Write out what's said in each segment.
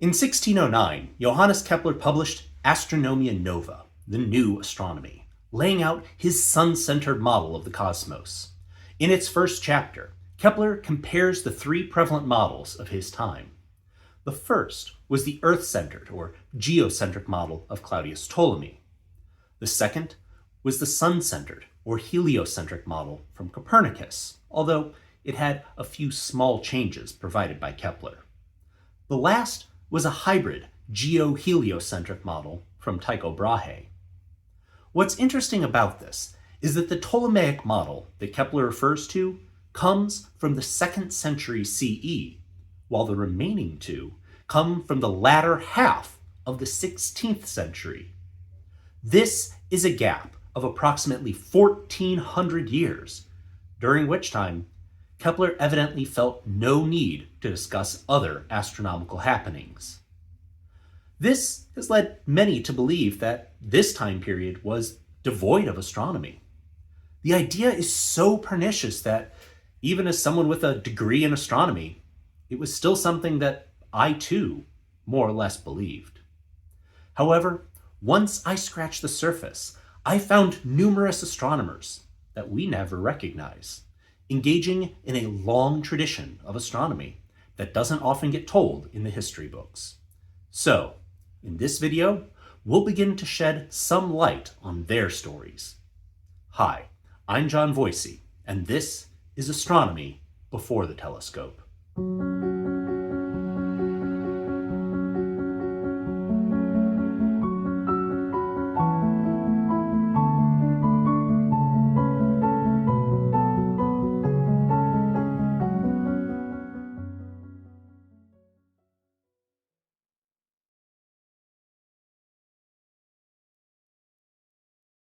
In 1609, Johannes Kepler published Astronomia Nova, the new astronomy, laying out his sun-centered model of the cosmos. In its first chapter, Kepler compares the three prevalent models of his time. The first was the Earth-centered or geocentric model of Claudius Ptolemy. The second was the sun-centered or heliocentric model from Copernicus, although it had a few small changes provided by Kepler. The last was a hybrid geo-heliocentric model from Tycho Brahe. What's interesting about this is that the Ptolemaic model that Kepler refers to comes from the 2nd century CE, while the remaining two come from the latter half of the 16th century. This is a gap of approximately 1400 years, during which time Kepler evidently felt no need to discuss other astronomical happenings. This has led many to believe that this time period was devoid of astronomy. The idea is so pernicious that, even as someone with a degree in astronomy, it was still something that I too more or less believed. However, once I scratched the surface, I found numerous astronomers that we never recognize, engaging in a long tradition of astronomy that doesn't often get told in the history books. So, in this video, we'll begin to shed some light on their stories. Hi, I'm John Voicey, and this is Astronomy Before the Telescope.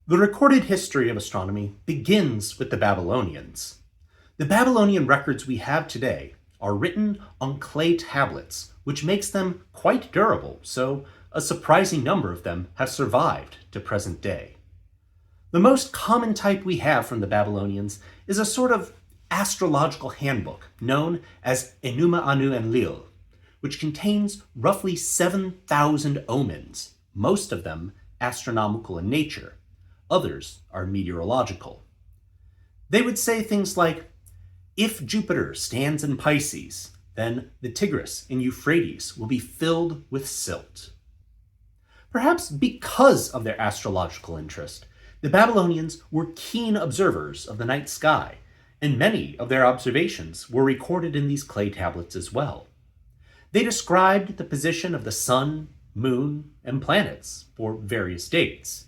The recorded history of astronomy begins with the Babylonians. The Babylonian records we have today are written on clay tablets, which makes them quite durable, so a surprising number of them have survived to present day. The most common type we have from the Babylonians is a sort of astrological handbook known as Enuma Anu Enlil, which contains roughly 7,000 omens, most of them astronomical in nature. Others are meteorological. They would say things like, if Jupiter stands in Pisces, then the Tigris in Euphrates will be filled with silt. Perhaps because of their astrological interest, the Babylonians were keen observers of the night sky, and many of their observations were recorded in these clay tablets as well. They described the position of the sun, moon, and planets for various dates.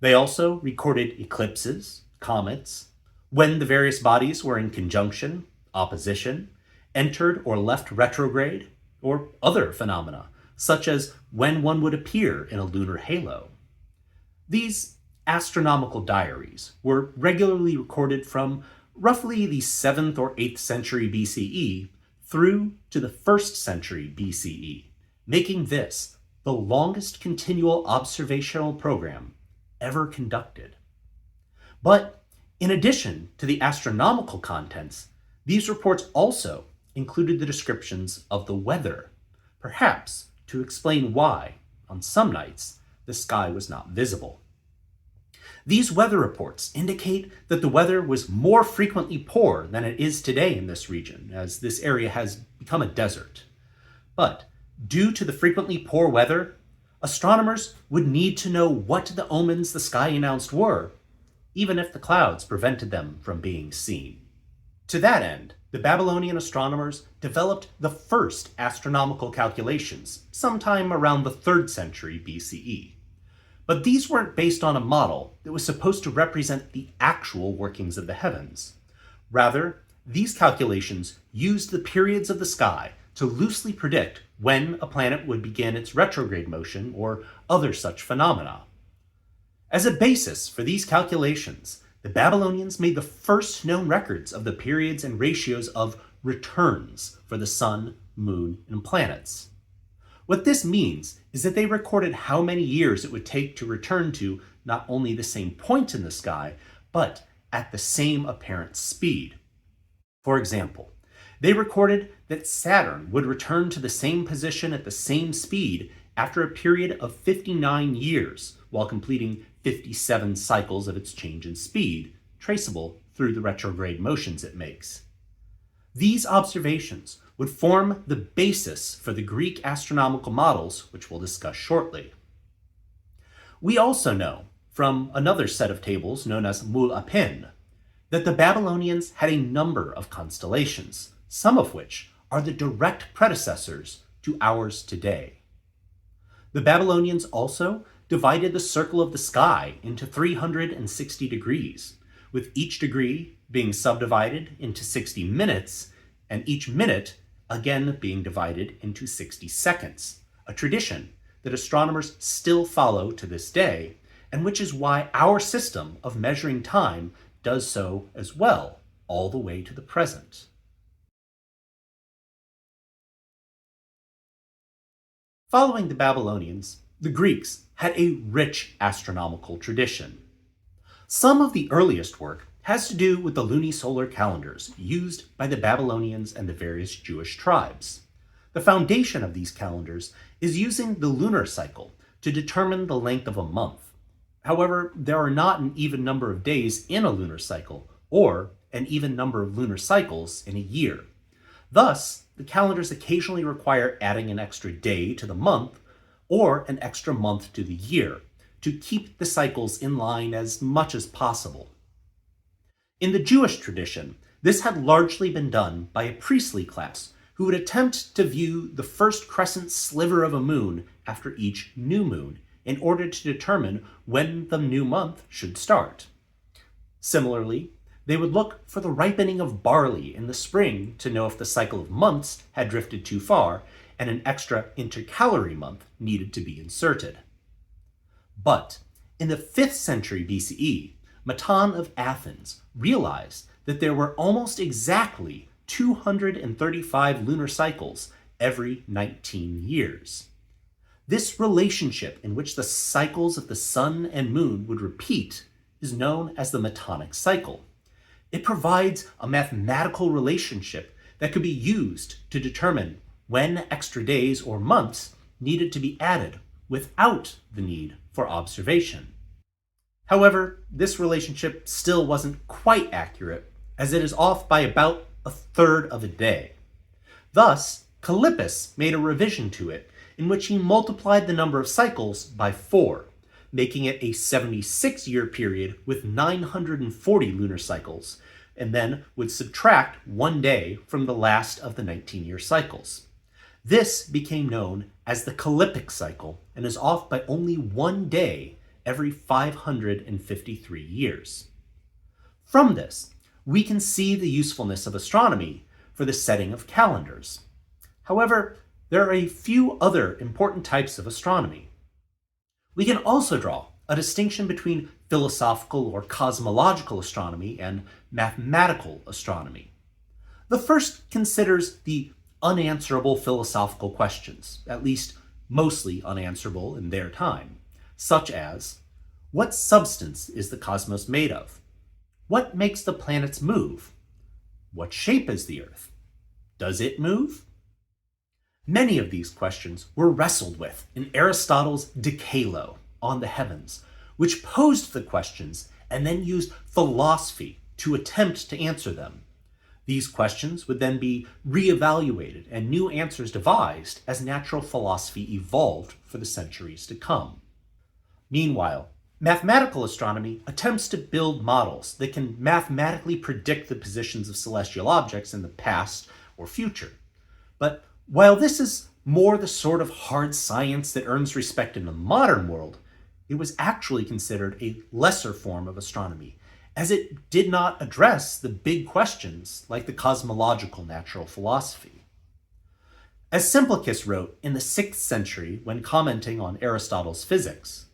They also recorded eclipses, comets, when the various bodies were in conjunction, opposition, entered or left retrograde, or other phenomena, such as when one would appear in a lunar halo. These astronomical diaries were regularly recorded from roughly the 7th or 8th century BCE through to the 1st century BCE, making this the longest continual observational program ever conducted. But in addition to the astronomical contents, these reports also included the descriptions of the weather, perhaps to explain why, on some nights, the sky was not visible. These weather reports indicate that the weather was more frequently poor than it is today in this region, as this area has become a desert. But due to the frequently poor weather, astronomers would need to know what the omens the sky announced were, even if the clouds prevented them from being seen. To that end, the Babylonian astronomers developed the first astronomical calculations sometime around the 3rd century BCE. But these weren't based on a model that was supposed to represent the actual workings of the heavens. Rather, these calculations used the periods of the sky to loosely predict when a planet would begin its retrograde motion or other such phenomena. As a basis for these calculations, the Babylonians made the first known records of the periods and ratios of returns for the sun, moon, and planets. What this means is that they recorded how many years it would take to return to not only the same point in the sky, but at the same apparent speed. For example, they recorded that Saturn would return to the same position at the same speed after a period of 59 years, while completing 57 cycles of its change in speed, traceable through the retrograde motions it makes. These observations would form the basis for the Greek astronomical models, which we'll discuss shortly. We also know, from another set of tables known as Mul Apen, that the Babylonians had a number of constellations, some of which are the direct predecessors to ours today. The Babylonians also divided the circle of the sky into 360 degrees, with each degree being subdivided into 60 minutes, and each minute again being divided into 60 seconds, a tradition that astronomers still follow to this day, and which is why our system of measuring time does so as well, all the way to the present. Following the Babylonians, the Greeks had a rich astronomical tradition. Some of the earliest work has to do with the lunisolar calendars used by the Babylonians and the various Jewish tribes. The foundation of these calendars is using the lunar cycle to determine the length of a month. However, there are not an even number of days in a lunar cycle, or an even number of lunar cycles in a year. Thus, the calendars occasionally require adding an extra day to the month, or an extra month to the year, to keep the cycles in line as much as possible. In the Jewish tradition, this had largely been done by a priestly class who would attempt to view the first crescent sliver of a moon after each new moon in order to determine when the new month should start. Similarly, they would look for the ripening of barley in the spring to know if the cycle of months had drifted too far and an extra intercalary month needed to be inserted. But in the 5th century BCE, Matan of Athens realized that there were almost exactly 235 lunar cycles every 19 years. This relationship in which the cycles of the sun and moon would repeat is known as the Metonic cycle. It provides a mathematical relationship that could be used to determine when extra days or months needed to be added without the need for observation. However, this relationship still wasn't quite accurate, as it is off by about a third of a day. Thus, Callippus made a revision to it in which he multiplied the number of cycles by 4, making it a 76-year period with 940 lunar cycles, and then would subtract 1 day from the last of the 19-year cycles. This became known as the Calippic cycle and is off by only 1 day every 553 years. From this, we can see the usefulness of astronomy for the setting of calendars. However, there are a few other important types of astronomy. We can also draw a distinction between philosophical or cosmological astronomy and mathematical astronomy. The first considers the unanswerable philosophical questions, at least mostly unanswerable in their time, such as, what substance is the cosmos made of? What makes the planets move? What shape is the Earth? Does it move? Many of these questions were wrestled with in Aristotle's De Caelo, On the Heavens, which posed the questions and then used philosophy to attempt to answer them. These questions would then be reevaluated and new answers devised as natural philosophy evolved for the centuries to come. Meanwhile, mathematical astronomy attempts to build models that can mathematically predict the positions of celestial objects in the past or future. But while this is more the sort of hard science that earns respect in the modern world, it was actually considered a lesser form of astronomy, as it did not address the big questions like the cosmological natural philosophy. As Simplicus wrote in the 6th century when commenting on Aristotle's physics,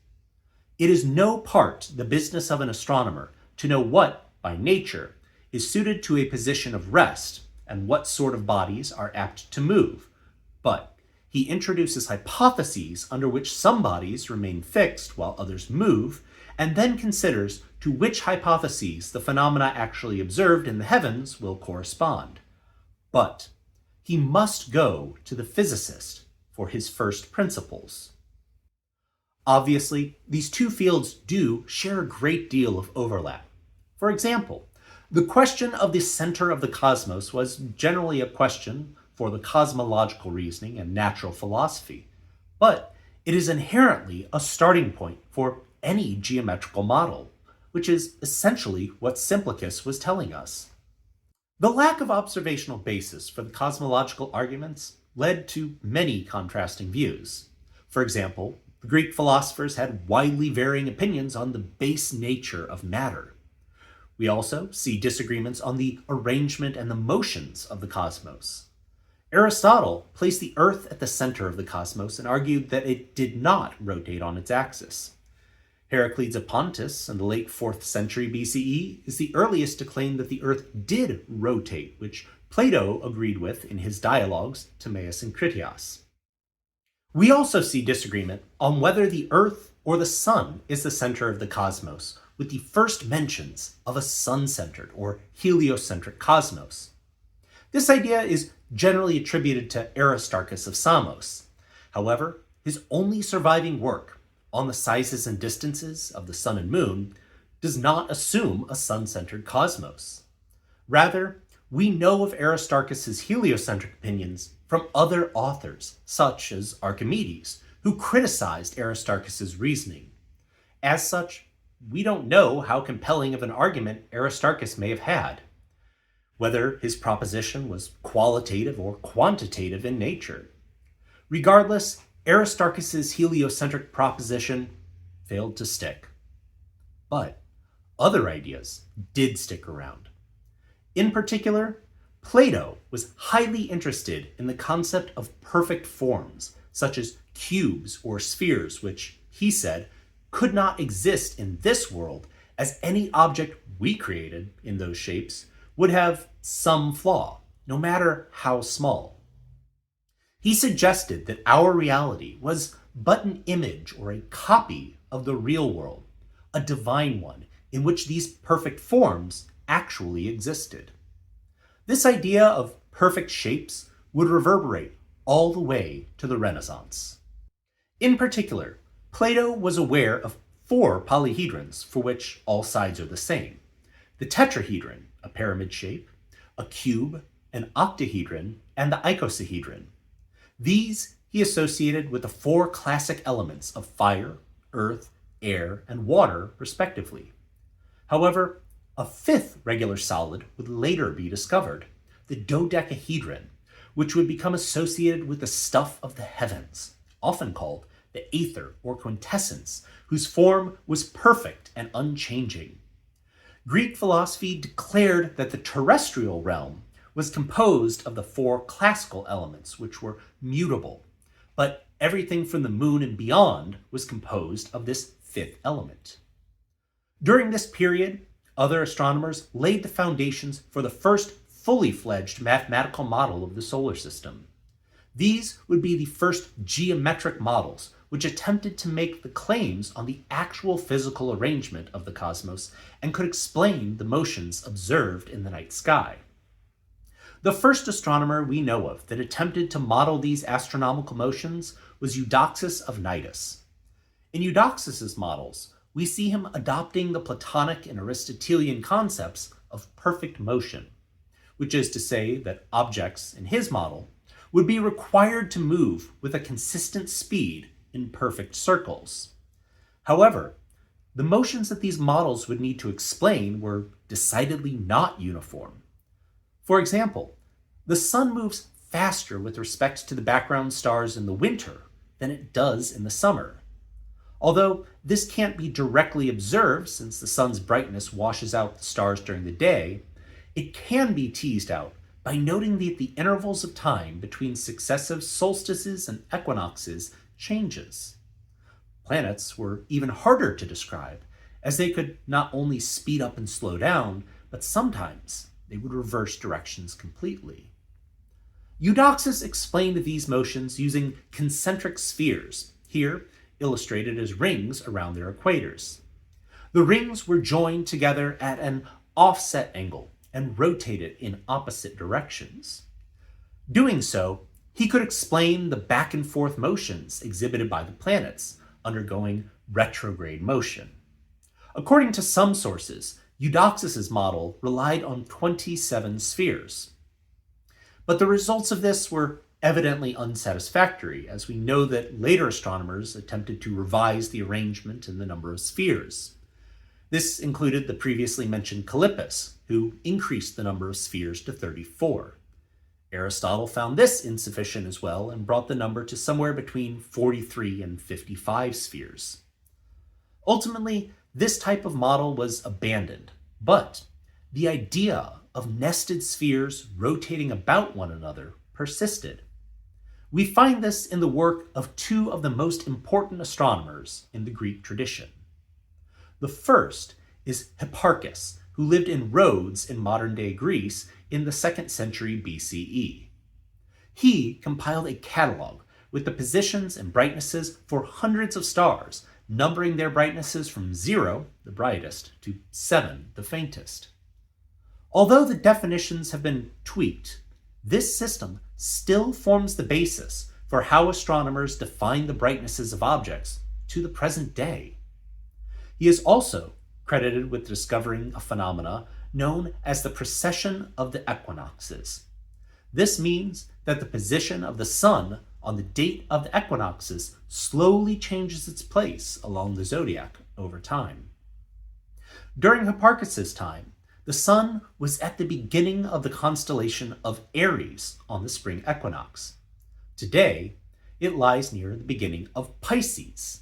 "It is no part the business of an astronomer to know what, by nature, is suited to a position of rest, and what sort of bodies are apt to move, but he introduces hypotheses under which some bodies remain fixed while others move, and then considers to which hypotheses the phenomena actually observed in the heavens will correspond. But he must go to the physicist for his first principles. Obviously, these two fields do share a great deal of overlap. For example, the question of the center of the cosmos was generally a question for the cosmological reasoning and natural philosophy, but it is inherently a starting point for any geometrical model, which is essentially what Simplicus was telling us. The lack of observational basis for the cosmological arguments led to many contrasting views. For example, the Greek philosophers had widely varying opinions on the base nature of matter. We also see disagreements on the arrangement and the motions of the cosmos. Aristotle placed the Earth at the center of the cosmos and argued that it did not rotate on its axis. Heraclides of Pontus in the late 4th century BCE is the earliest to claim that the Earth did rotate, which Plato agreed with in his dialogues Timaeus and Critias. We also see disagreement on whether the Earth or the Sun is the center of the cosmos, with the first mentions of a sun-centered or heliocentric cosmos. This idea is generally attributed to Aristarchus of Samos. However, his only surviving work, On the Sizes and Distances of the Sun and Moon, does not assume a sun-centered cosmos. Rather, we know of Aristarchus's heliocentric opinions from other authors, such as Archimedes, who criticized Aristarchus's reasoning. As such, we don't know how compelling of an argument Aristarchus may have had, whether his proposition was qualitative or quantitative in nature. Regardless, Aristarchus's heliocentric proposition failed to stick. But other ideas did stick around. In particular, Plato was highly interested in the concept of perfect forms, such as cubes or spheres, which, he said, could not exist in this world, as any object we created in those shapes would have some flaw, no matter how small. He suggested that our reality was but an image or a copy of the real world, a divine one in which these perfect forms actually existed. This idea of perfect shapes would reverberate all the way to the Renaissance. In particular, Plato was aware of 4 polyhedrons for which all sides are the same: the tetrahedron, a pyramid shape, a cube, an octahedron, and the icosahedron. These he associated with the 4 classic elements of fire, earth, air, and water, respectively. However, a 5th regular solid would later be discovered, the dodecahedron, which would become associated with the stuff of the heavens, often called the aether or quintessence, whose form was perfect and unchanging. Greek philosophy declared that the terrestrial realm was composed of the 4 classical elements, which were mutable, but everything from the moon and beyond was composed of this 5th element. During this period, other astronomers laid the foundations for the first fully fledged mathematical model of the solar system. These would be the first geometric models which attempted to make the claims on the actual physical arrangement of the cosmos and could explain the motions observed in the night sky. The first astronomer we know of that attempted to model these astronomical motions was Eudoxus of Cnidus. In Eudoxus's models, we see him adopting the Platonic and Aristotelian concepts of perfect motion, which is to say that objects in his model would be required to move with a consistent speed in perfect circles. However, the motions that these models would need to explain were decidedly not uniform. For example, the sun moves faster with respect to the background stars in the winter than it does in the summer. Although this can't be directly observed since the sun's brightness washes out the stars during the day, it can be teased out by noting that the intervals of time between successive solstices and equinoxes changes. Planets were even harder to describe, as they could not only speed up and slow down, but sometimes they would reverse directions completely. Eudoxus explained these motions using concentric spheres, here illustrated as rings around their equators. The rings were joined together at an offset angle and rotated in opposite directions. Doing so, he could explain the back and forth motions exhibited by the planets undergoing retrograde motion. According to some sources, Eudoxus's model relied on 27 spheres. But the results of this were evidently unsatisfactory, as we know that later astronomers attempted to revise the arrangement and the number of spheres. This included the previously mentioned Callippus, who increased the number of spheres to 34. Aristotle found this insufficient as well and brought the number to somewhere between 43 and 55 spheres. Ultimately, this type of model was abandoned, but the idea of nested spheres rotating about one another persisted. We find this in the work of two of the most important astronomers in the Greek tradition. The first is Hipparchus, who lived in Rhodes in modern-day Greece in the 2nd century BCE. He compiled a catalog with the positions and brightnesses for hundreds of stars, numbering their brightnesses from 0, the brightest, to 7, the faintest. Although the definitions have been tweaked, this system still forms the basis for how astronomers define the brightnesses of objects to the present day. He is also credited with discovering a phenomena known as the precession of the equinoxes. This means that the position of the sun on the date of the equinoxes slowly changes its place along the zodiac over time. During Hipparchus's time, the sun was at the beginning of the constellation of Aries on the spring equinox. Today, it lies near the beginning of Pisces.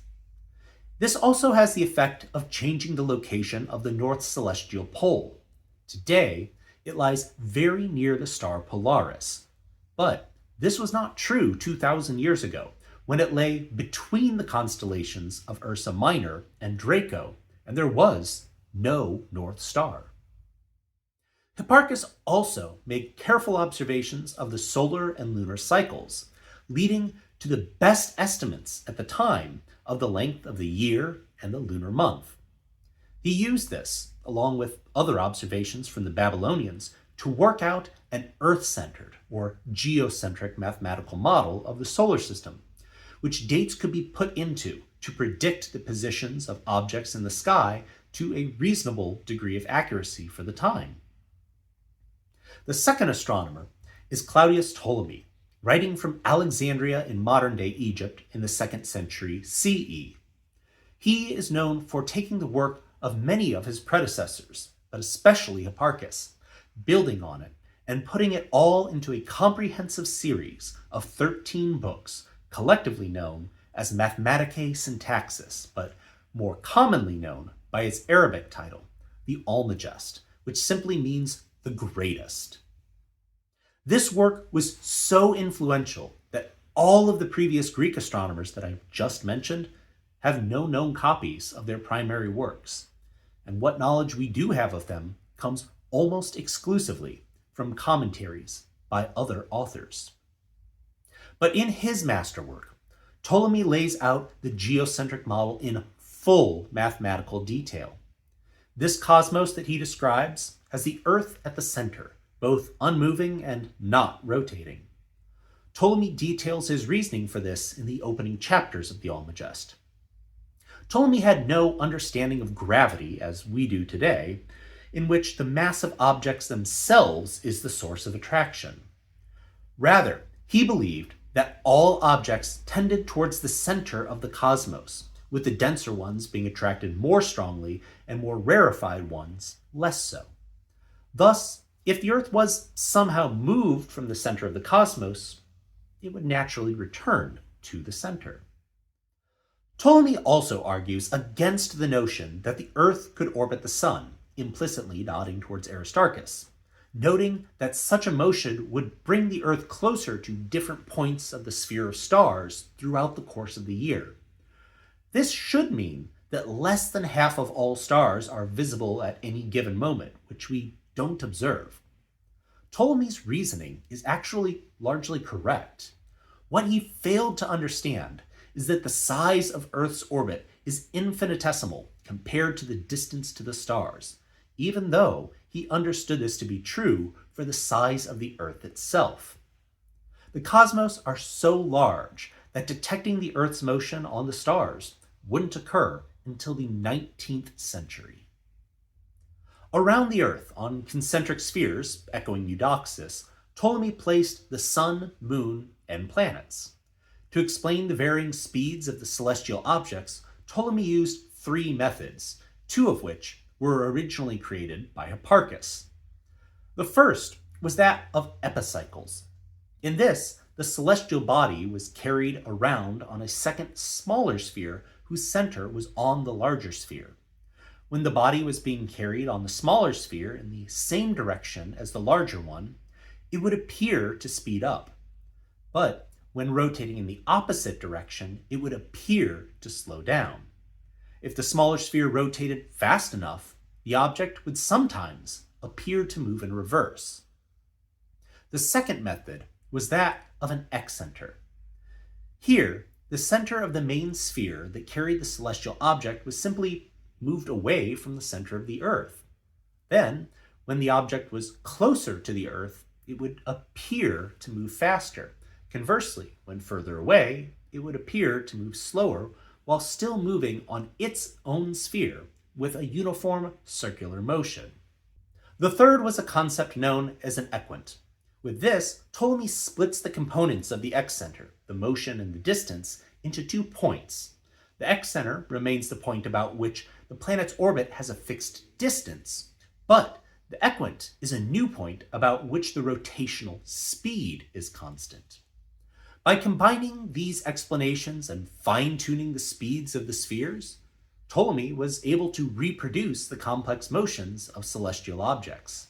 This also has the effect of changing the location of the north celestial pole. Today, it lies very near the star Polaris. But this was not true 2,000 years ago, when it lay between the constellations of Ursa Minor and Draco, and there was no North Star. Hipparchus also made careful observations of the solar and lunar cycles, leading to the best estimates at the time of the length of the year and the lunar month. He used this, along with other observations from the Babylonians, to work out an Earth-centered or geocentric mathematical model of the solar system, which dates could be put into to predict the positions of objects in the sky to a reasonable degree of accuracy for the time. The second astronomer is Claudius Ptolemy, writing from Alexandria in modern-day Egypt in the 2nd century CE. He is known for taking the work of many of his predecessors, but especially Hipparchus, building on it and putting it all into a comprehensive series of 13 books, collectively known as Mathematicae Syntaxis, but more commonly known by its Arabic title, the Almagest, which simply means the greatest. This work was so influential that all of the previous Greek astronomers that I just mentioned have no known copies of their primary works, and what knowledge we do have of them comes almost exclusively from commentaries by other authors. But in his masterwork, Ptolemy lays out the geocentric model in full mathematical detail. This cosmos that he describes has the Earth at the center, both unmoving and not rotating. Ptolemy details his reasoning for this in the opening chapters of the Almagest. Ptolemy had no understanding of gravity as we do today, in which the mass of objects themselves is the source of attraction. Rather, he believed that all objects tended towards the center of the cosmos, with the denser ones being attracted more strongly and more rarefied ones less so. Thus, if the Earth was somehow moved from the center of the cosmos, it would naturally return to the center. Ptolemy also argues against the notion that the Earth could orbit the Sun, implicitly nodding towards Aristarchus, noting that such a motion would bring the Earth closer to different points of the sphere of stars throughout the course of the year. This should mean that less than half of all stars are visible at any given moment, which we don't observe. Ptolemy's reasoning is actually largely correct. What he failed to understand is that the size of Earth's orbit is infinitesimal compared to the distance to the stars, even though he understood this to be true for the size of the Earth itself. The cosmos are so large that detecting the Earth's motion on the stars wouldn't occur until the 19th century. Around the Earth, on concentric spheres, echoing Eudoxus, Ptolemy placed the sun, moon, and planets. To explain the varying speeds of the celestial objects, Ptolemy used three methods, two of which were originally created by Hipparchus. The first was that of epicycles. In this, the celestial body was carried around on a second smaller sphere whose center was on the larger sphere. When the body was being carried on the smaller sphere in the same direction as the larger one, it would appear to speed up. But when rotating in the opposite direction, it would appear to slow down. If the smaller sphere rotated fast enough, the object would sometimes appear to move in reverse. The second method was that of an excenter. Here, the center of the main sphere that carried the celestial object was simply moved away from the center of the Earth. Then, when the object was closer to the Earth, it would appear to move faster. Conversely, when further away, it would appear to move slower while still moving on its own sphere with a uniform circular motion. The third was a concept known as an equant. With this, Ptolemy splits the components of the excenter, the motion and the distance, into 2 points. The excenter remains the point about which the planet's orbit has a fixed distance, but the equant is a new point about which the rotational speed is constant. By combining these explanations and fine-tuning the speeds of the spheres, Ptolemy was able to reproduce the complex motions of celestial objects.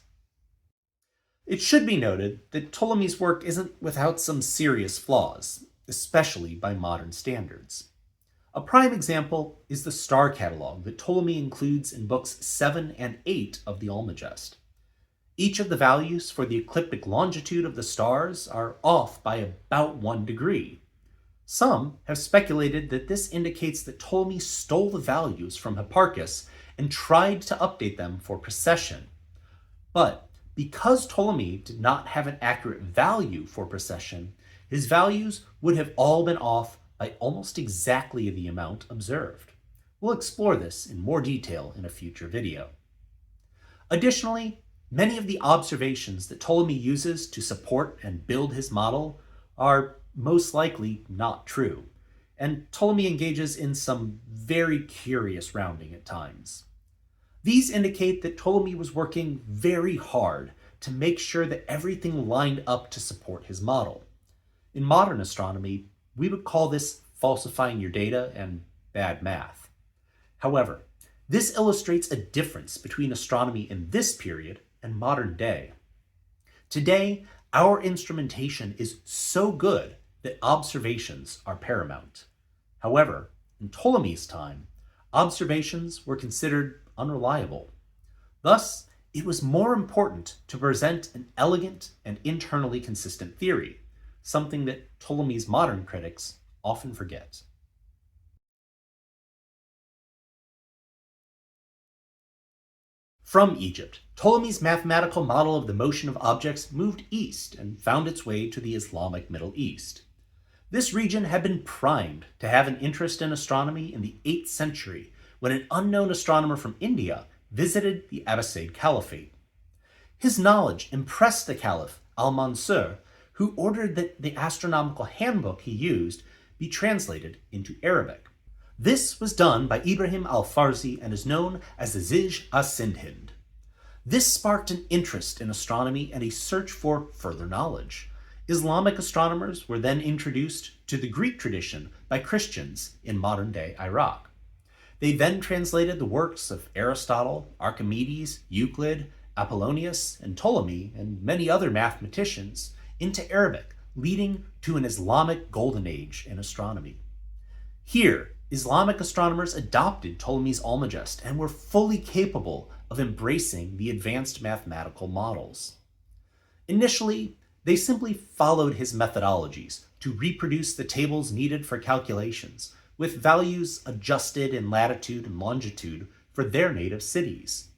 It should be noted that Ptolemy's work isn't without some serious flaws, especially by modern standards. A prime example is the star catalog that Ptolemy includes in books 7 and 8 of the Almagest. Each of the values for the ecliptic longitude of the stars are off by about 1 degree. Some have speculated that this indicates that Ptolemy stole the values from Hipparchus and tried to update them for precession. But because Ptolemy did not have an accurate value for precession, his values would have all been off by almost exactly the amount observed. We'll explore this in more detail in a future video. Additionally, many of the observations that Ptolemy uses to support and build his model are most likely not true, and Ptolemy engages in some very curious rounding at times. These indicate that Ptolemy was working very hard to make sure that everything lined up to support his model. In modern astronomy, we would call this falsifying your data and bad math. However, this illustrates a difference between astronomy in this period and modern day. Today, our instrumentation is so good that observations are paramount. However, in Ptolemy's time, observations were considered unreliable. Thus, it was more important to present an elegant and internally consistent theory, something that Ptolemy's modern critics often forget. From Egypt, Ptolemy's mathematical model of the motion of objects moved east and found its way to the Islamic Middle East. This region had been primed to have an interest in astronomy in the 8th century when an unknown astronomer from India visited the Abbasid Caliphate. His knowledge impressed the Caliph Al-Mansur, who ordered that the astronomical handbook he used be translated into Arabic. This was done by Ibrahim al-Farsi and is known as the Zij as-Sindhind. This sparked an interest in astronomy and a search for further knowledge. Islamic astronomers were then introduced to the Greek tradition by Christians in modern-day Iraq. They then translated the works of Aristotle, Archimedes, Euclid, Apollonius, and Ptolemy, and many other mathematicians into Arabic, leading to an Islamic golden age in astronomy. Here, Islamic astronomers adopted Ptolemy's Almagest and were fully capable of embracing the advanced mathematical models. Initially, they simply followed his methodologies to reproduce the tables needed for calculations, with values adjusted in latitude and longitude for their native cities.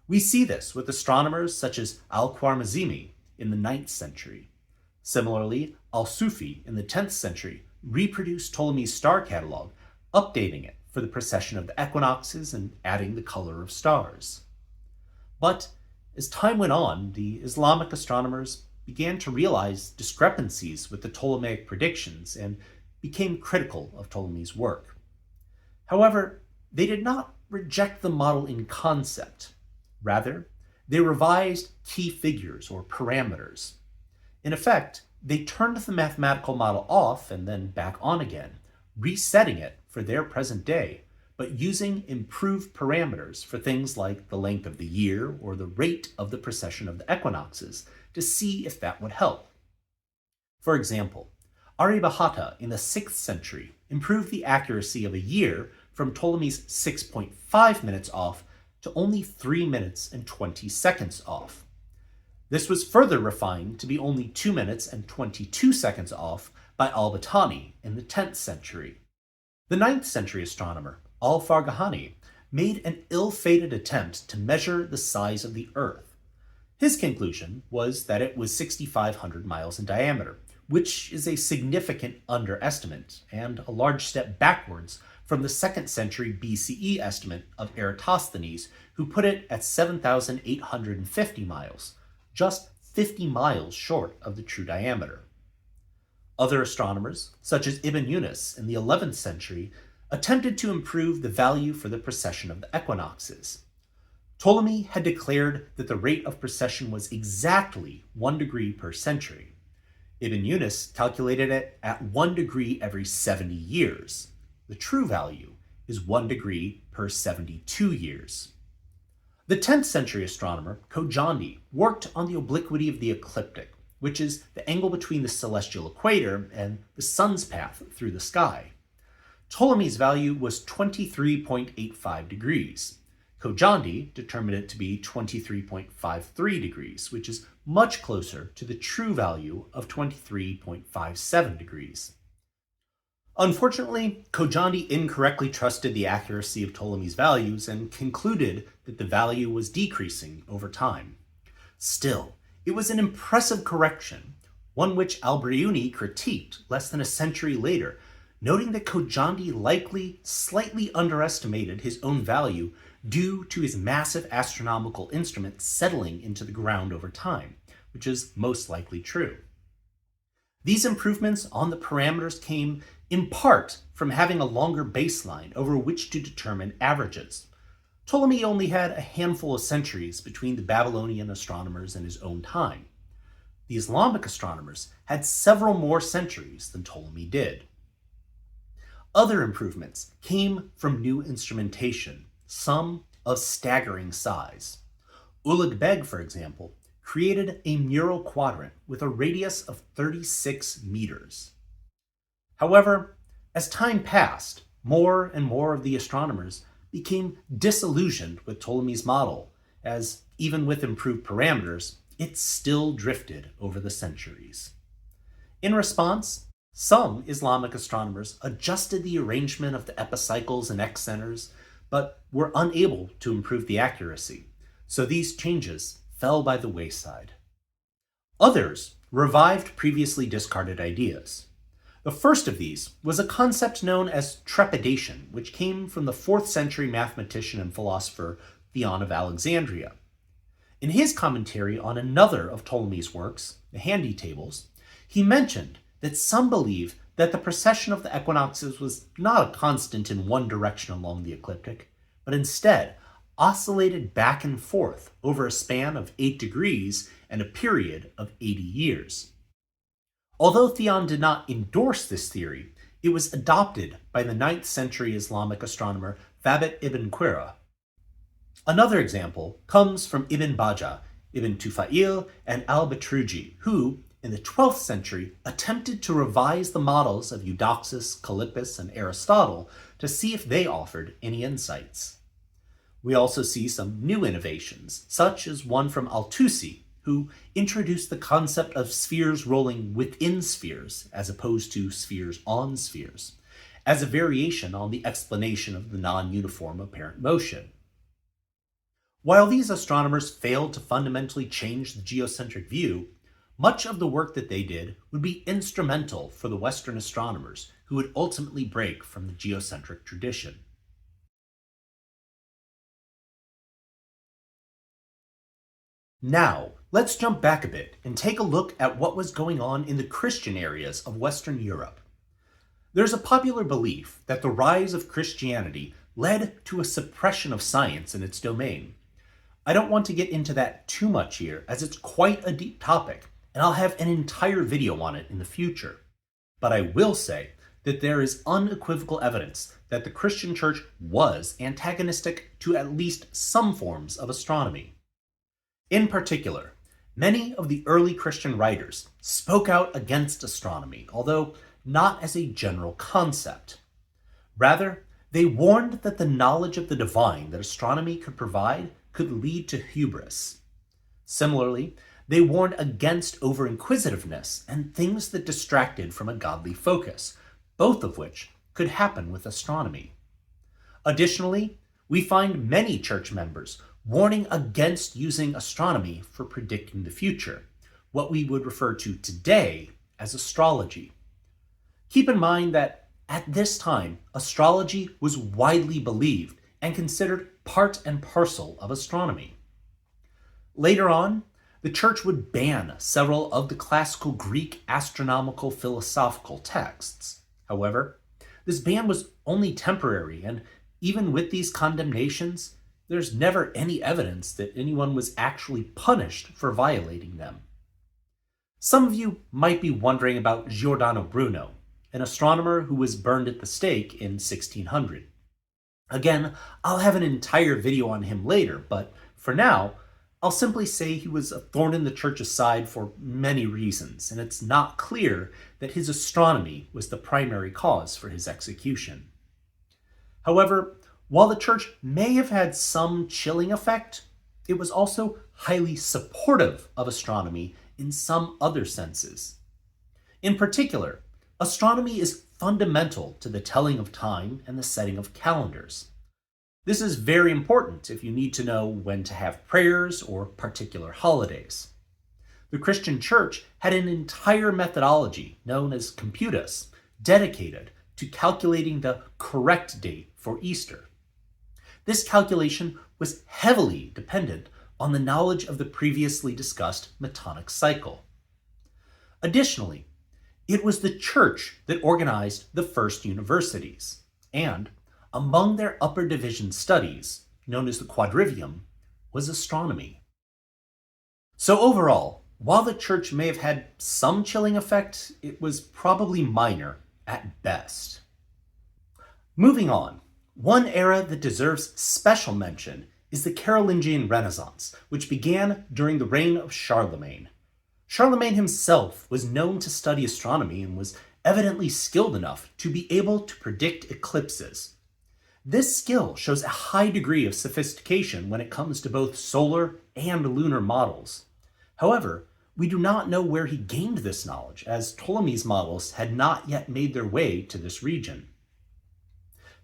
We see this with astronomers such as Al-Khwarizmi in the 9th century. Similarly, Al-Sufi in the 10th century reproduced Ptolemy's star catalog, updating it for the precession of the equinoxes and adding the color of stars. But as time went on, the Islamic astronomers began to realize discrepancies with the Ptolemaic predictions and became critical of Ptolemy's work. However, they did not reject the model in concept. Rather, they revised key figures or parameters. In effect, they turned the mathematical model off and then back on again, resetting it for their present day, but using improved parameters for things like the length of the year or the rate of the precession of the equinoxes to see if that would help. For example, Aryabhata in the 6th century improved the accuracy of a year from Ptolemy's 6.5 minutes off to only 3 minutes and 20 seconds off. This was further refined to be only 2 minutes and 22 seconds off by al-Battani in the 10th century. The 9th century astronomer al-Farghani made an ill-fated attempt to measure the size of the Earth. His conclusion was that it was 6,500 miles in diameter, which is a significant underestimate and a large step backwards from the 2nd century BCE estimate of Eratosthenes, who put it at 7,850 miles, just 50 miles short of the true diameter. Other astronomers, such as Ibn Yunus in the 11th century, attempted to improve the value for the precession of the equinoxes. Ptolemy had declared that the rate of precession was exactly 1 degree per century. Ibn Yunus calculated it at 1 degree every 70 years. The true value is 1 degree per 72 years. The 10th century astronomer Kojandi worked on the obliquity of the ecliptic, which is the angle between the celestial equator and the sun's path through the sky. Ptolemy's value was 23.85 degrees. Kojandi determined it to be 23.53 degrees, which is much closer to the true value of 23.57 degrees. Unfortunately, Kojandi incorrectly trusted the accuracy of Ptolemy's values and concluded that the value was decreasing over time. Still, it was an impressive correction, one which al-Biruni critiqued less than a century later, noting that Kojandi likely slightly underestimated his own value due to his massive astronomical instrument settling into the ground over time, which is most likely true. These improvements on the parameters came in part from having a longer baseline over which to determine averages. Ptolemy only had a handful of centuries between the Babylonian astronomers and his own time. The Islamic astronomers had several more centuries than Ptolemy did. Other improvements came from new instrumentation, some of staggering size. Ulugh Beg, for example, created a mural quadrant with a radius of 36 meters. However, as time passed, more and more of the astronomers became disillusioned with Ptolemy's model, as even with improved parameters, it still drifted over the centuries. In response, some Islamic astronomers adjusted the arrangement of the epicycles and excenters, but were unable to improve the accuracy, so these changes fell by the wayside. Others revived previously discarded ideas. The first of these was a concept known as trepidation, which came from the 4th century mathematician and philosopher Theon of Alexandria. In his commentary on another of Ptolemy's works, the Handy Tables, he mentioned that some believe that the precession of the equinoxes was not a constant in one direction along the ecliptic, but instead oscillated back and forth over a span of 8 degrees and a period of 80 years. Although Theon did not endorse this theory, it was adopted by the 9th century Islamic astronomer Thabit ibn Qira. Another example comes from Ibn Bajjah, Ibn Tufayl, and al-Batruji, who, in the 12th century, attempted to revise the models of Eudoxus, Callippus, and Aristotle to see if they offered any insights. We also see some new innovations, such as one from Al-Tusi, who introduced the concept of spheres rolling within spheres as opposed to spheres on spheres, as a variation on the explanation of the non-uniform apparent motion. While these astronomers failed to fundamentally change the geocentric view, Much of the work that they did would be instrumental for the Western astronomers who would ultimately break from the geocentric tradition. Now, let's jump back a bit and take a look at what was going on in the Christian areas of Western Europe. There's a popular belief that the rise of Christianity led to a suppression of science in its domain. I don't want to get into that too much here, as it's quite a deep topic, and I'll have an entire video on it in the future. But I will say that there is unequivocal evidence that the Christian church was antagonistic to at least some forms of astronomy. In particular, many of the early Christian writers spoke out against astronomy, although not as a general concept. Rather, they warned that the knowledge of the divine that astronomy could provide could lead to hubris. Similarly, they warned against over-inquisitiveness and things that distracted from a godly focus, both of which could happen with astronomy. Additionally, we find many church members warning against using astronomy for predicting the future, what we would refer to today as astrology. Keep in mind that at this time, astrology was widely believed and considered part and parcel of astronomy. Later on, the church would ban several of the classical Greek astronomical philosophical texts. However, this ban was only temporary, and even with these condemnations, there's never any evidence that anyone was actually punished for violating them. Some of you might be wondering about Giordano Bruno, an astronomer who was burned at the stake in 1600. Again, I'll have an entire video on him later, but for now, I'll simply say he was a thorn in the church's side for many reasons, and it's not clear that his astronomy was the primary cause for his execution. However, while the church may have had some chilling effect, it was also highly supportive of astronomy in some other senses. In particular, astronomy is fundamental to the telling of time and the setting of calendars. This is very important if you need to know when to have prayers or particular holidays. The Christian church had an entire methodology known as computus, dedicated to calculating the correct date for Easter. This calculation was heavily dependent on the knowledge of the previously discussed Metonic cycle. Additionally, it was the church that organized the first universities, and among their upper division studies, known as the quadrivium, was astronomy. So overall, while the church may have had some chilling effect, it was probably minor at best. Moving on, one era that deserves special mention is the Carolingian Renaissance, which began during the reign of Charlemagne. Charlemagne himself was known to study astronomy and was evidently skilled enough to be able to predict eclipses. This skill shows a high degree of sophistication when it comes to both solar and lunar models. However, we do not know where he gained this knowledge, as Ptolemy's models had not yet made their way to this region.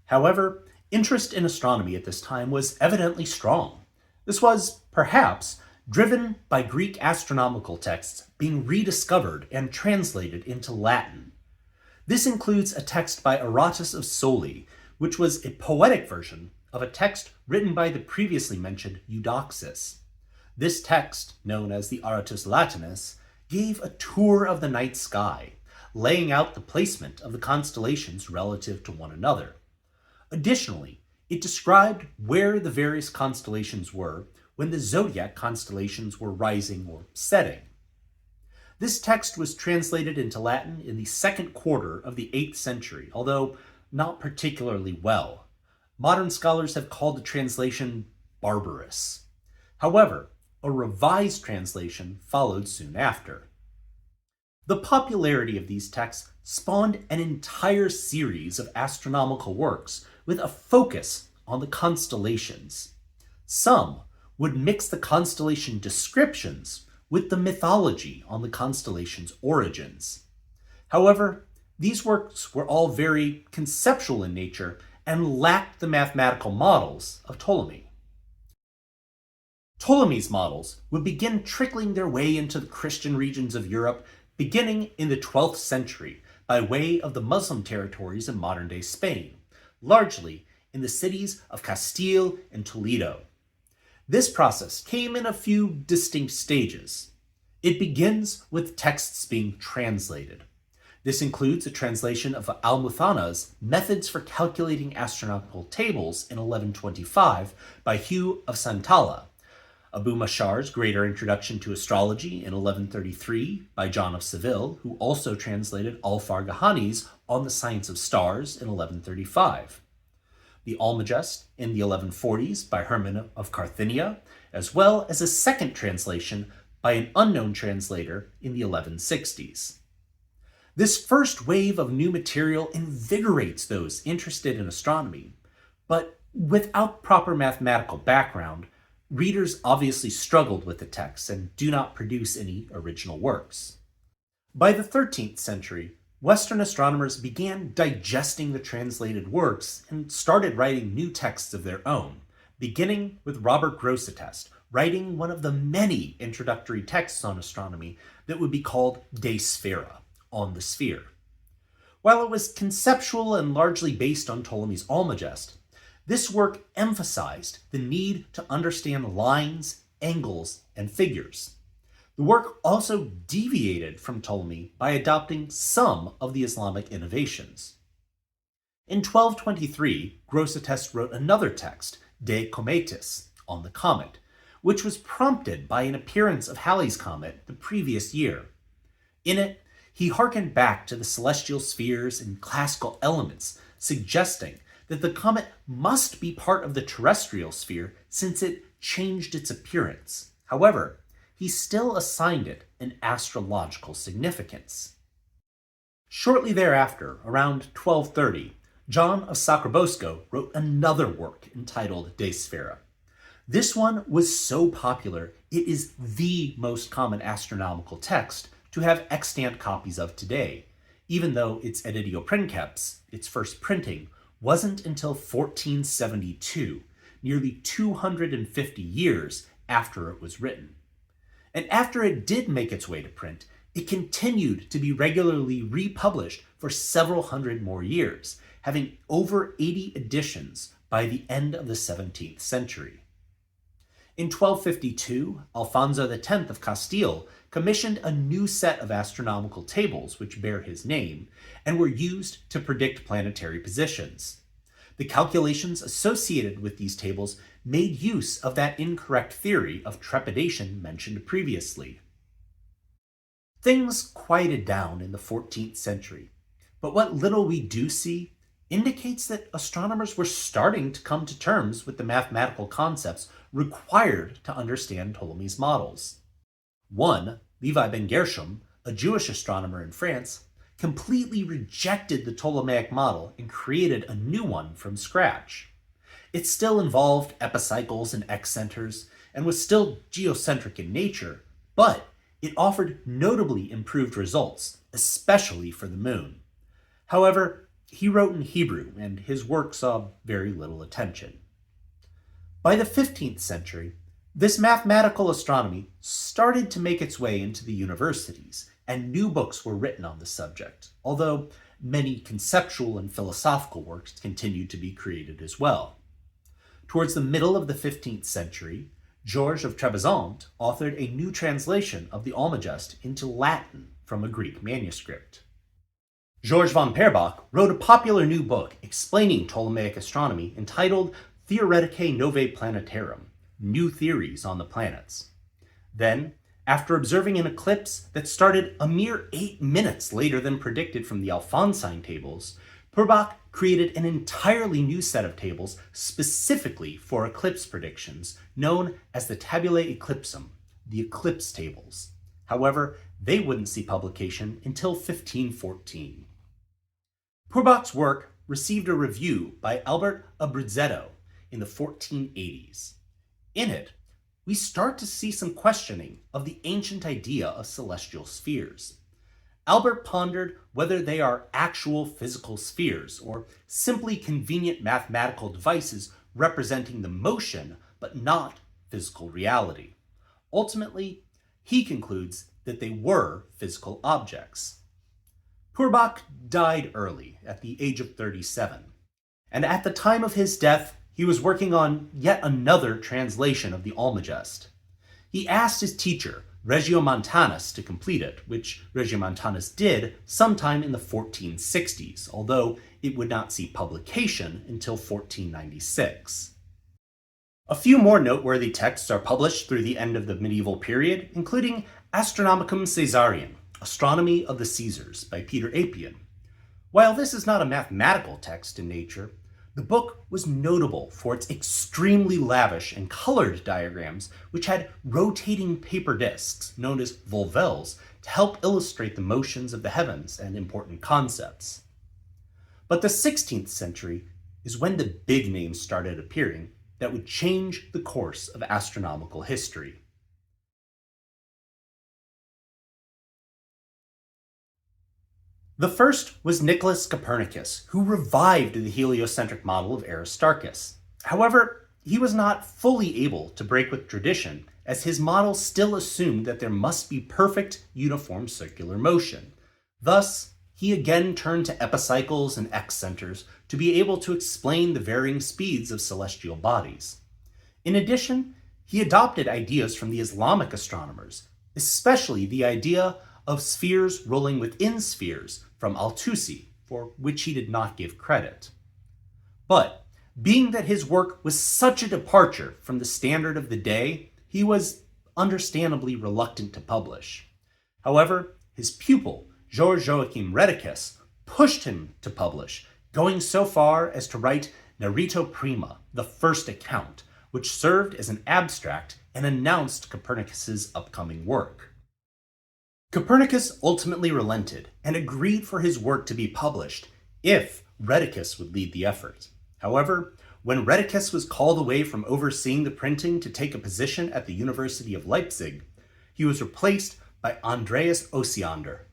However, interest in astronomy at this time was evidently strong. This was, perhaps, driven by Greek astronomical texts being rediscovered and translated into Latin. This includes a text by Aratus of Soli, which was a poetic version of a text written by the previously mentioned Eudoxus. This text, known as the Aratus Latinus, gave a tour of the night sky, laying out the placement of the constellations relative to one another. Additionally, it described where the various constellations were when the zodiac constellations were rising or setting. This text was translated into Latin in the second quarter of the 8th century, although not particularly well. Modern scholars have called the translation barbarous. However, a revised translation followed soon after. The popularity of these texts spawned an entire series of astronomical works with a focus on the constellations. Some would mix the constellation descriptions with the mythology on the constellation's origins. However, these works were all very conceptual in nature and lacked the mathematical models of Ptolemy. Ptolemy's models would begin trickling their way into the Christian regions of Europe beginning in the 12th century by way of the Muslim territories in modern-day Spain, largely in the cities of Castile and Toledo. This process came in a few distinct stages. It begins with texts being translated. This includes a translation of Al-Muthana's Methods for Calculating Astronomical Tables in 1125 by Hugh of Santalla, Abu Mashar's Greater Introduction to Astrology in 1133 by John of Seville, who also translated Al-Farghani's On the Science of Stars in 1135, the Almagest in the 1140s by Hermann of Carthinia, as well as a second translation by an unknown translator in the 1160s. This first wave of new material invigorates those interested in astronomy, but without proper mathematical background, readers obviously struggled with the text and do not produce any original works. By the 13th century, Western astronomers began digesting the translated works and started writing new texts of their own, beginning with Robert Grosseteste, writing one of the many introductory texts on astronomy that would be called De Sphera, on the sphere. While it was conceptual and largely based on Ptolemy's Almagest, this work emphasized the need to understand lines, angles, and figures. The work also deviated from Ptolemy by adopting some of the Islamic innovations. In 1223, Grosseteste wrote another text, De Cometis, on the comet, which was prompted by an appearance of Halley's comet the previous year. In it, he hearkened back to the celestial spheres and classical elements, suggesting that the comet must be part of the terrestrial sphere since it changed its appearance. However, he still assigned it an astrological significance. Shortly thereafter, around 1230, John of Sacrobosco wrote another work entitled De Sphera. This one was so popular, it is the most common astronomical text to have extant copies of today, even though its editio princeps, its first printing, wasn't until 1472, nearly 250 years after it was written. And after it did make its way to print, it continued to be regularly republished for several hundred more years, having over 80 editions by the end of the 17th century. In 1252, Alfonso X of Castile commissioned a new set of astronomical tables which bear his name and were used to predict planetary positions. The calculations associated with these tables made use of that incorrect theory of trepidation mentioned previously. Things quieted down in the 14th century, but what little we do see indicates that astronomers were starting to come to terms with the mathematical concepts required to understand Ptolemy's models. One, Levi ben Gershom, a Jewish astronomer in France, completely rejected the Ptolemaic model and created a new one from scratch. It still involved epicycles and excenters and was still geocentric in nature, but it offered notably improved results, especially for the moon. However, he wrote in Hebrew, and his work saw very little attention. By the 15th century, this mathematical astronomy started to make its way into the universities, and new books were written on the subject, although many conceptual and philosophical works continued to be created as well. Towards the middle of the 15th century, Georges of Trebizond authored a new translation of the Almagest into Latin from a Greek manuscript. George von Perbach wrote a popular new book explaining Ptolemaic astronomy entitled Theoreticae Novae Planetarum, New Theories on the Planets. Then, after observing an eclipse that started a mere 8 minutes later than predicted from the Alphonsine tables, Perbach created an entirely new set of tables specifically for eclipse predictions, known as the Tabulae Eclipsum, the eclipse tables. However, they wouldn't see publication until 1514. Perbach's work received a review by Albert Abruzzetto in the 1480s. In it, we start to see some questioning of the ancient idea of celestial spheres. Albert pondered whether they are actual physical spheres or simply convenient mathematical devices representing the motion but not physical reality. Ultimately, he concludes that they were physical objects. Purbach died early, at the age of 37, and at the time of his death, he was working on yet another translation of the Almagest. He asked his teacher, Regiomontanus, to complete it, which Regiomontanus did sometime in the 1460s, although it would not see publication until 1496. A few more noteworthy texts are published through the end of the medieval period, including Astronomicum Caesarium, Astronomy of the Caesars, by Peter Apian. While this is not a mathematical text in nature, the book was notable for its extremely lavish and colored diagrams, which had rotating paper discs, known as volvelles, to help illustrate the motions of the heavens and important concepts. But the 16th century is when the big names started appearing that would change the course of astronomical history. The first was Nicholas Copernicus, who revived the heliocentric model of Aristarchus. However, he was not fully able to break with tradition, as his model still assumed that there must be perfect, uniform circular motion. Thus, he again turned to epicycles and excenters to be able to explain the varying speeds of celestial bodies. In addition, he adopted ideas from the Islamic astronomers, especially the idea of spheres rolling within spheres from Al-Tusi, for which he did not give credit. But, being that his work was such a departure from the standard of the day, he was understandably reluctant to publish. However, his pupil, Georges Joachim Rheticus, pushed him to publish, going so far as to write Narrato Prima, the first account, which served as an abstract and announced Copernicus's upcoming work. Copernicus ultimately relented and agreed for his work to be published if Rheticus would lead the effort. However, when Rheticus was called away from overseeing the printing to take a position at the University of Leipzig, he was replaced by Andreas Osiander.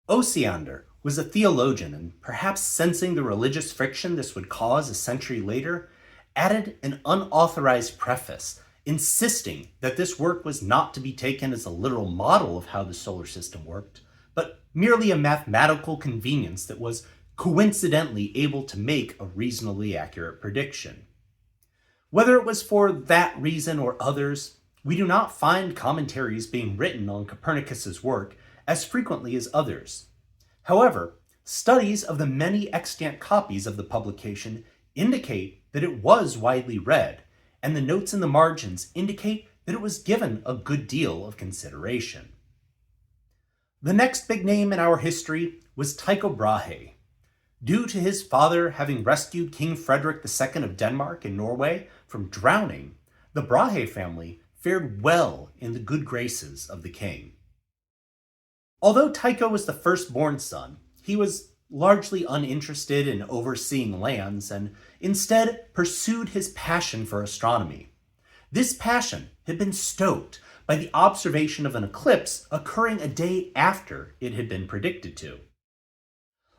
Osiander was a theologian and, perhaps sensing the religious friction this would cause a century later, added an unauthorized preface insisting that this work was not to be taken as a literal model of how the solar system worked, but merely a mathematical convenience that was coincidentally able to make a reasonably accurate prediction. Whether it was for that reason or others, we do not find commentaries being written on Copernicus's work as frequently as others. However, studies of the many extant copies of the publication indicate that it was widely read, and the notes in the margins indicate that it was given a good deal of consideration. The next big name in our history was Tycho Brahe. Due to his father having rescued King Frederick II of Denmark and Norway from drowning, the Brahe family fared well in the good graces of the king. Although Tycho was the firstborn son, he was largely uninterested in overseeing lands and instead pursued his passion for astronomy. This passion had been stoked by the observation of an eclipse occurring a day after it had been predicted to.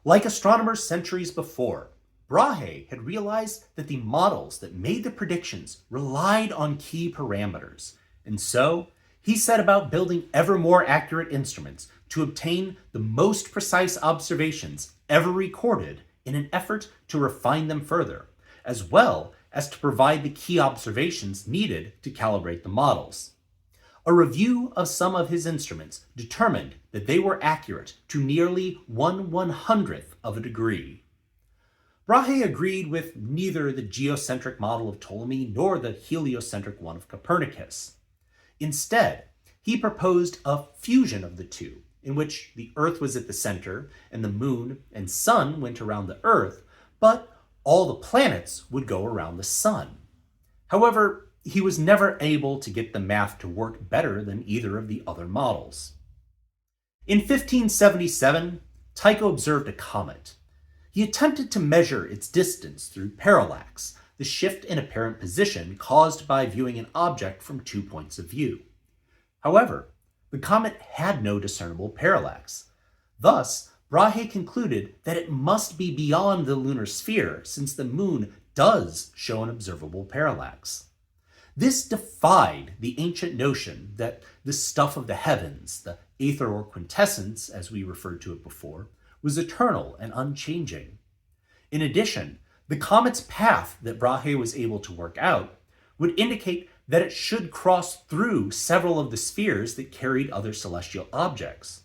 Like astronomers centuries before, Brahe had realized that the models that made the predictions relied on key parameters, and so he set about building ever more accurate instruments to obtain the most precise observations ever recorded in an effort to refine them further, as well as to provide the key observations needed to calibrate the models. A review of some of his instruments determined that they were accurate to nearly 1/100th of a degree. Brahe agreed with neither the geocentric model of Ptolemy nor the heliocentric one of Copernicus. Instead, he proposed a fusion of the two, in which the Earth was at the center and the Moon and Sun went around the Earth, but all the planets would go around the Sun. However, he was never able to get the math to work better than either of the other models. In 1577, Tycho observed a comet. He attempted to measure its distance through parallax, the shift in apparent position caused by viewing an object from 2 points of view. However, the comet had no discernible parallax. Thus, Brahe concluded that it must be beyond the lunar sphere, since the Moon does show an observable parallax. This defied the ancient notion that the stuff of the heavens, the aether or quintessence, as we referred to it before, was eternal and unchanging. In addition, the comet's path that Brahe was able to work out would indicate that it should cross through several of the spheres that carried other celestial objects.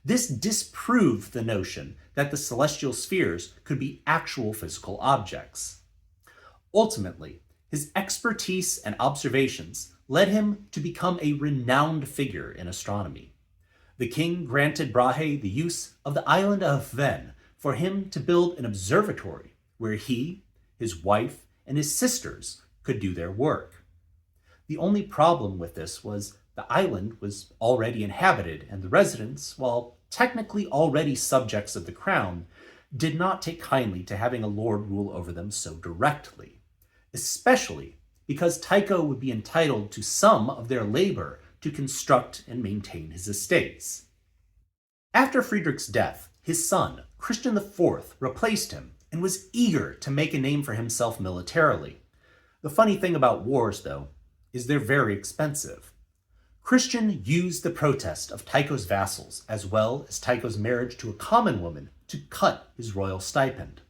This disproved the notion that the celestial spheres could be actual physical objects. Ultimately, his expertise and observations led him to become a renowned figure in astronomy. The king granted Brahe the use of the island of Hven for him to build an observatory where he, his wife, and his sisters could do their work. The only problem with this was the island was already inhabited, and the residents, while technically already subjects of the crown, did not take kindly to having a lord rule over them so directly, especially because Tycho would be entitled to some of their labor to construct and maintain his estates. After Friedrich's death, his son, Christian IV, replaced him and was eager to make a name for himself militarily. The funny thing about wars, though, is they're very expensive. Christian used the protest of Tycho's vassals, as well as Tycho's marriage to a common woman, to cut his royal stipend.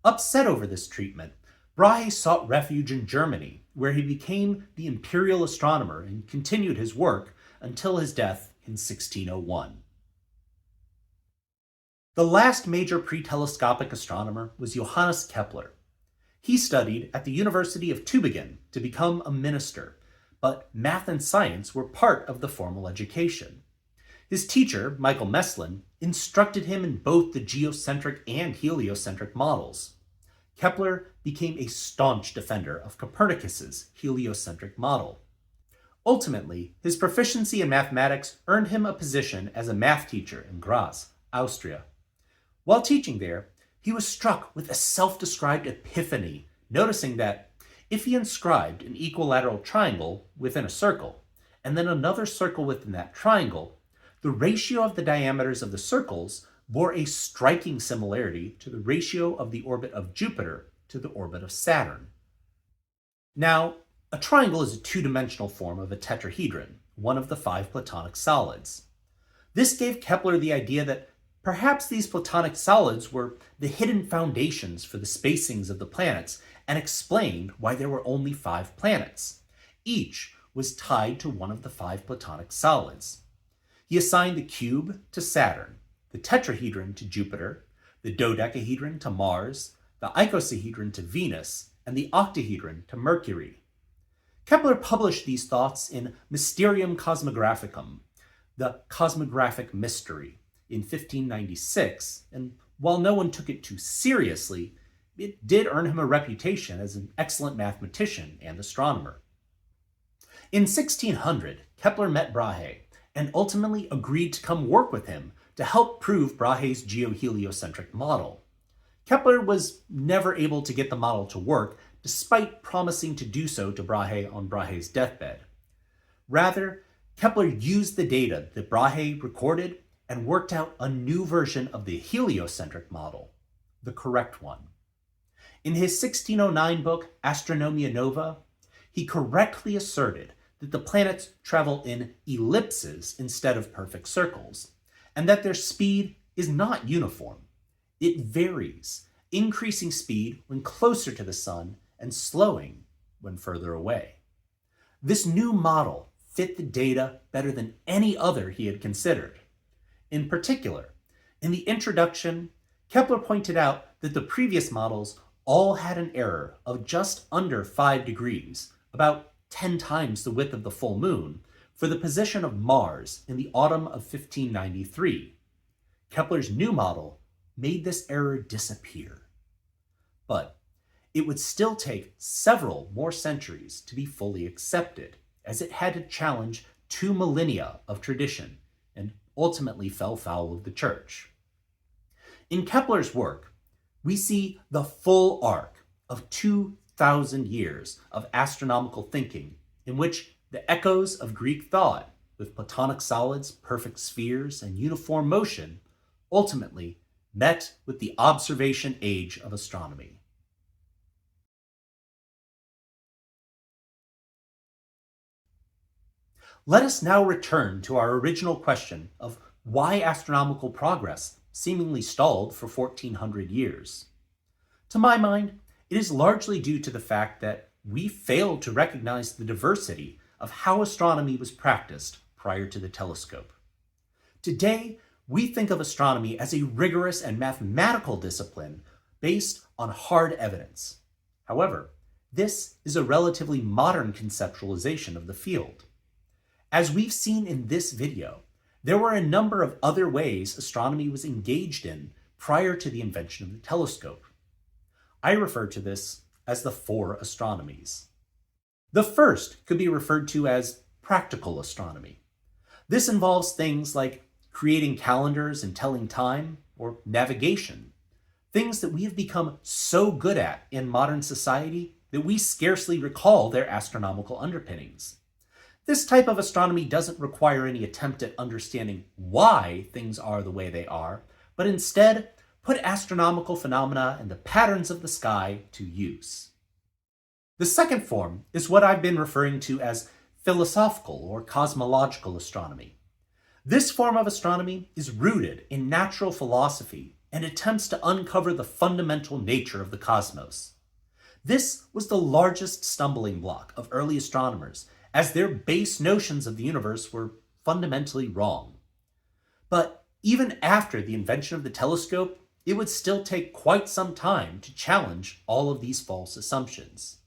Upset over this treatment, Brahe sought refuge in Germany, where he became the imperial astronomer and continued his work until his death in 1601. The last major pre-telescopic astronomer was Johannes Kepler. He studied at the University of Tübingen to become a minister, but math and science were part of the formal education. His teacher, Michael Meslin, instructed him in both the geocentric and heliocentric models. Kepler became a staunch defender of Copernicus's heliocentric model. Ultimately, his proficiency in mathematics earned him a position as a math teacher in Graz, Austria. While teaching there, he was struck with a self-described epiphany, noticing that if he inscribed an equilateral triangle within a circle, and then another circle within that triangle, the ratio of the diameters of the circles bore a striking similarity to the ratio of the orbit of Jupiter to the orbit of Saturn. Now, a triangle is a two-dimensional form of a tetrahedron, one of the 5 Platonic solids. This gave Kepler the idea that perhaps these Platonic solids were the hidden foundations for the spacings of the planets and explained why there were only 5 planets. Each was tied to one of the 5 Platonic solids. He assigned the cube to Saturn, the tetrahedron to Jupiter, the dodecahedron to Mars, the icosahedron to Venus, and the octahedron to Mercury. Kepler published these thoughts in Mysterium Cosmographicum, the cosmographic mystery, in 1596, and while no one took it too seriously, it did earn him a reputation as an excellent mathematician and astronomer. In 1600, Kepler met Brahe and ultimately agreed to come work with him to help prove Brahe's geoheliocentric model. Kepler was never able to get the model to work, despite promising to do so to Brahe on Brahe's deathbed. Rather, Kepler used the data that Brahe recorded and worked out a new version of the heliocentric model, the correct one. In his 1609 book, Astronomia Nova, he correctly asserted that the planets travel in ellipses instead of perfect circles, and that their speed is not uniform. It varies, increasing speed when closer to the sun and slowing when further away. This new model fit the data better than any other he had considered. In particular, in the introduction, Kepler pointed out that the previous models all had an error of just under 5 degrees, about 10 times the width of the full moon, for the position of Mars in the autumn of 1593. Kepler's new model made this error disappear. But it would still take several more centuries to be fully accepted, as it had to challenge 2 millennia of tradition and ultimately fell foul of the church. In Kepler's work, we see the full arc of 2,000 years of astronomical thinking in which the echoes of Greek thought, with Platonic solids, perfect spheres, and uniform motion, ultimately met with the observation age of astronomy. Let us now return to our original question of why astronomical progress seemingly stalled for 1400 years. To my mind, it is largely due to the fact that we failed to recognize the diversity of how astronomy was practiced prior to the telescope. Today, we think of astronomy as a rigorous and mathematical discipline based on hard evidence. However, this is a relatively modern conceptualization of the field. As we've seen in this video, there were a number of other ways astronomy was engaged in prior to the invention of the telescope. I refer to this as the Four Astronomies. The first could be referred to as practical astronomy. This involves things like creating calendars and telling time, or navigation, things that we have become so good at in modern society that we scarcely recall their astronomical underpinnings. This type of astronomy doesn't require any attempt at understanding why things are the way they are, but instead put astronomical phenomena and the patterns of the sky to use. The second form is what I've been referring to as philosophical or cosmological astronomy. This form of astronomy is rooted in natural philosophy and attempts to uncover the fundamental nature of the cosmos. This was the largest stumbling block of early astronomers, as their base notions of the universe were fundamentally wrong. But even after the invention of the telescope, it would still take quite some time to challenge all of these false assumptions.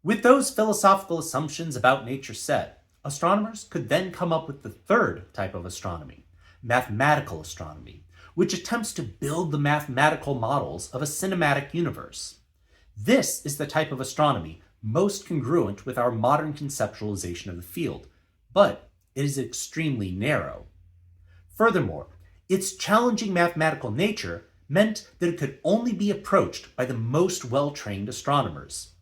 With those philosophical assumptions about nature set, astronomers could then come up with the third type of astronomy, mathematical astronomy, which attempts to build the mathematical models of a cinematic universe. This is the type of astronomy most congruent with our modern conceptualization of the field, but it is extremely narrow. Furthermore, its challenging mathematical nature meant that it could only be approached by the most well-trained astronomers.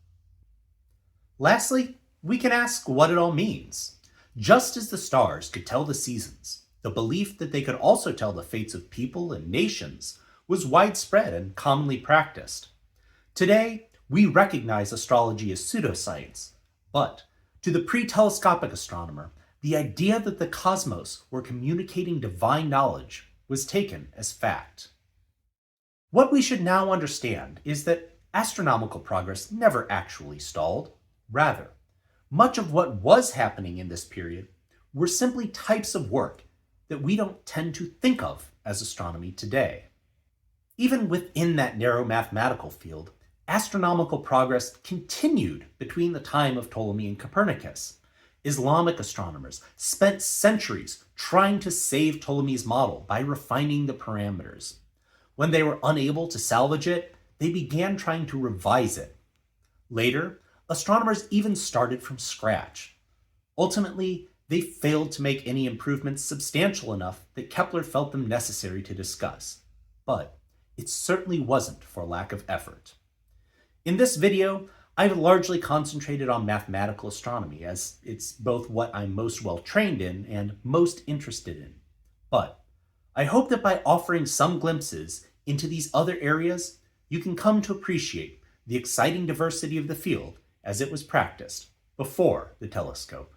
Lastly, we can ask what it all means. Just as the stars could tell the seasons, the belief that they could also tell the fates of people and nations was widespread and commonly practiced. Today, we recognize astrology as pseudoscience, but to the pre-telescopic astronomer, the idea that the cosmos were communicating divine knowledge was taken as fact. What we should now understand is that astronomical progress never actually stalled. Rather, much of what was happening in this period were simply types of work that we don't tend to think of as astronomy today. Even within that narrow mathematical field, astronomical progress continued between the time of Ptolemy and Copernicus. Islamic astronomers spent centuries trying to save Ptolemy's model by refining the parameters. When they were unable to salvage it, they began trying to revise it. Later, astronomers even started from scratch. Ultimately, they failed to make any improvements substantial enough that Kepler felt them necessary to discuss. But it certainly wasn't for lack of effort. In this video, I've largely concentrated on mathematical astronomy, as it's both what I'm most well trained in and most interested in. But I hope that by offering some glimpses into these other areas, you can come to appreciate the exciting diversity of the field as it was practiced before the telescope.